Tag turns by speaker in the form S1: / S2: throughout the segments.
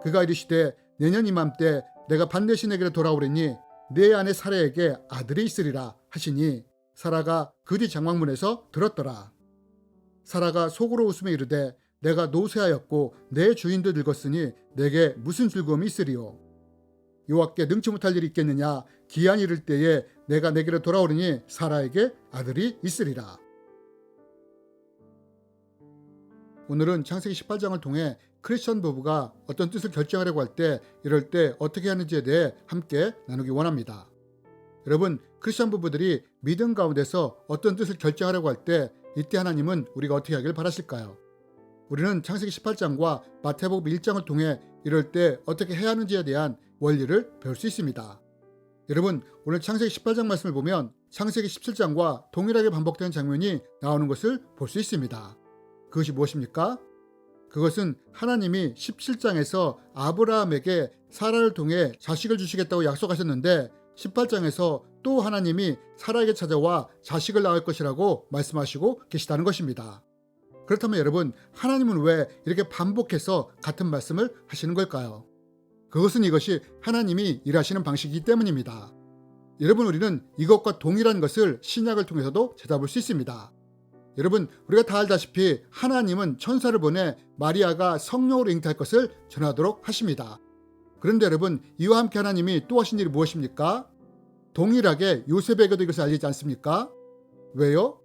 S1: 그가 이르시되 내년 이맘때 내가 반드시 내게로 돌아오리니 내 아내 사라에게 아들이 있으리라 하시니 사라가 그 뒤 장막문에서 들었더라. 사라가 속으로 웃으며 이르되 내가 노쇠하였고 내 주인도 늙었으니 내게 무슨 즐거움이 있으리요. 여호와께 능치 못할 일이 있겠느냐. 기한이 이를 때에 내가 내게로 돌아오리니 사라에게 아들이 있으리라. 오늘은 창세기 18장을 통해 크리스천 부부가 어떤 뜻을 결정하려고 할 때 이럴 때 어떻게 하는지에 대해 함께 나누기 원합니다. 여러분, 크리스천 부부들이 믿음 가운데서 어떤 뜻을 결정하려고 할 때 이때 하나님은 우리가 어떻게 하길 바라실까요? 우리는 창세기 18장과 마태복음 1장을 통해 이럴 때 어떻게 해야 하는지에 대한 원리를 배울 수 있습니다. 여러분, 오늘 창세기 18장 말씀을 보면 창세기 17장과 동일하게 반복되는 장면이 나오는 것을 볼 수 있습니다. 그것이 무엇입니까? 그것은 하나님이 17장에서 아브라함에게 사라를 통해 자식을 주시겠다고 약속하셨는데 18장에서 또 하나님이 사라에게 찾아와 자식을 낳을 것이라고 말씀하시고 계시다는 것입니다. 그렇다면 여러분, 하나님은 왜 이렇게 반복해서 같은 말씀을 하시는 걸까요? 그것은 이것이 하나님이 일하시는 방식이기 때문입니다. 여러분, 우리는 이것과 동일한 것을 신약을 통해서도 찾아볼 수 있습니다. 여러분, 우리가 다 알다시피 하나님은 천사를 보내 마리아가 성령으로 잉태할 것을 전하도록 하십니다. 그런데 여러분, 이와 함께 하나님이 또 하신 일이 무엇입니까? 동일하게 요셉에게도 이것을 알리지 않습니까? 왜요?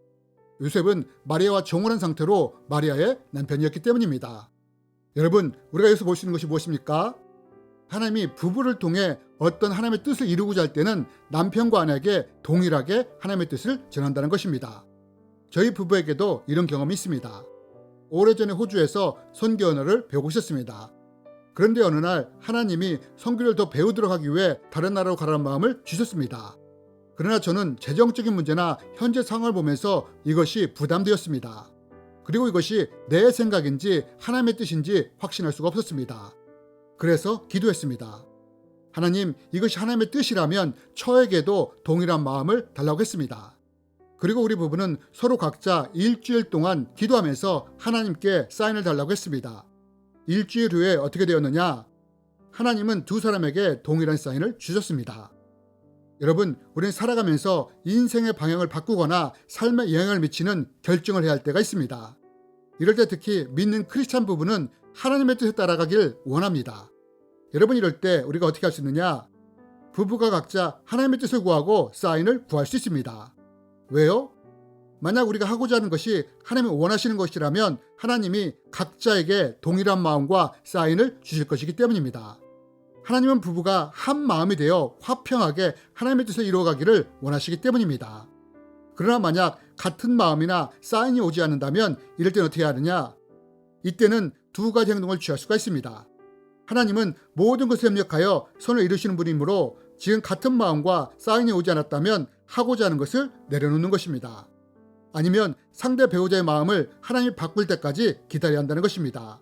S1: 요셉은 마리아와 정혼한 상태로 마리아의 남편이었기 때문입니다. 여러분, 우리가 여기서 볼 수 있는 것이 무엇입니까? 하나님이 부부를 통해 어떤 하나님의 뜻을 이루고자 할 때는 남편과 아내에게 동일하게 하나님의 뜻을 전한다는 것입니다. 저희 부부에게도 이런 경험이 있습니다. 오래전에 호주에서 선교 언어를 배우고 있었습니다. 그런데 어느 날 하나님이 선교를 더 배우도록 하기 위해 다른 나라로 가라는 마음을 주셨습니다. 그러나 저는 재정적인 문제나 현재 상황을 보면서 이것이 부담되었습니다. 그리고 이것이 내 생각인지 하나님의 뜻인지 확신할 수가 없었습니다. 그래서 기도했습니다. 하나님, 이것이 하나님의 뜻이라면 저에게도 동일한 마음을 달라고 했습니다. 그리고 우리 부부는 서로 각자 일주일 동안 기도하면서 하나님께 사인을 달라고 했습니다. 일주일 후에 어떻게 되었느냐? 하나님은 두 사람에게 동일한 사인을 주셨습니다. 여러분, 우리는 살아가면서 인생의 방향을 바꾸거나 삶에 영향을 미치는 결정을 해야 할 때가 있습니다. 이럴 때 특히 믿는 크리스찬 부부는 하나님의 뜻에 따라가길 원합니다. 여러분, 이럴 때 우리가 어떻게 할 수 있느냐? 부부가 각자 하나님의 뜻을 구하고 사인을 구할 수 있습니다. 왜요? 만약 우리가 하고자 하는 것이 하나님이 원하시는 것이라면 하나님이 각자에게 동일한 마음과 사인을 주실 것이기 때문입니다. 하나님은 부부가 한 마음이 되어 화평하게 하나님의 뜻을 이루어가기를 원하시기 때문입니다. 그러나 만약 같은 마음이나 사인이 오지 않는다면 이럴 때는 어떻게 하느냐? 이때는 두 가지 행동을 취할 수가 있습니다. 하나님은 모든 것을 협력하여 선을 이루시는 분이므로 지금 같은 마음과 사인이 오지 않았다면 하고자 하는 것을 내려놓는 것입니다. 아니면 상대 배우자의 마음을 하나님이 바꿀 때까지 기다려야 한다는 것입니다.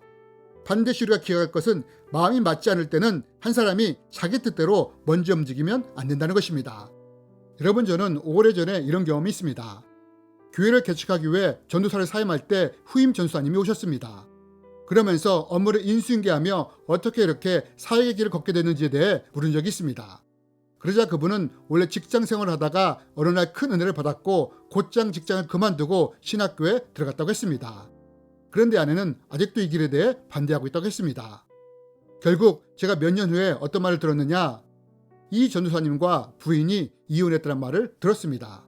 S1: 반드시 우리가 기억할 것은 마음이 맞지 않을 때는 한 사람이 자기 뜻대로 먼저 움직이면 안 된다는 것입니다. 여러분, 저는 오래전에 이런 경험이 있습니다. 교회를 개척하기 위해 전도사를 사임할 때 후임 전수사님이 오셨습니다. 그러면서 업무를 인수인계하며 어떻게 이렇게 사역의 길을 걷게 됐는지에 대해 물은 적이 있습니다. 그러자 그분은 원래 직장 생활을 하다가 어느 날 큰 은혜를 받았고 곧장 직장을 그만두고 신학교에 들어갔다고 했습니다. 그런데 아내는 아직도 이 길에 대해 반대하고 있다고 했습니다. 결국 제가 몇 년 후에 어떤 말을 들었느냐? 이 전도사님과 부인이 이혼했다는 말을 들었습니다.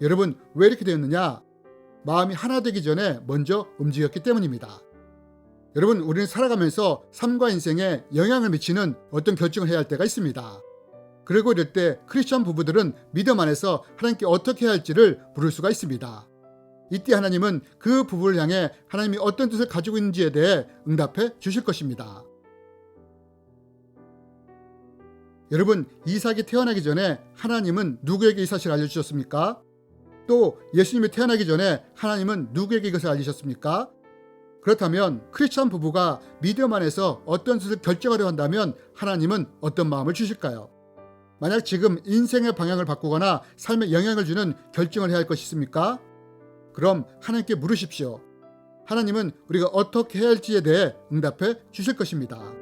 S1: 여러분, 왜 이렇게 되었느냐? 마음이 하나 되기 전에 먼저 움직였기 때문입니다. 여러분, 우리는 살아가면서 삶과 인생에 영향을 미치는 어떤 결정을 해야 할 때가 있습니다. 그리고 이럴 때 크리스천 부부들은 믿음 안에서 하나님께 어떻게 해야 할지를 물을 수가 있습니다. 이때 하나님은 그 부부를 향해 하나님이 어떤 뜻을 가지고 있는지에 대해 응답해 주실 것입니다. 여러분, 이삭이 태어나기 전에 하나님은 누구에게 이 사실을 알려주셨습니까? 또 예수님이 태어나기 전에 하나님은 누구에게 이것을 알리셨습니까? 그렇다면 크리스천 부부가 믿음 안에서 어떤 뜻을 결정하려 한다면 하나님은 어떤 마음을 주실까요? 만약 지금 인생의 방향을 바꾸거나 삶에 영향을 주는 결정을 해야 할 것이 있습니까? 그럼 하나님께 물으십시오. 하나님은 우리가 어떻게 해야 할지에 대해 응답해 주실 것입니다.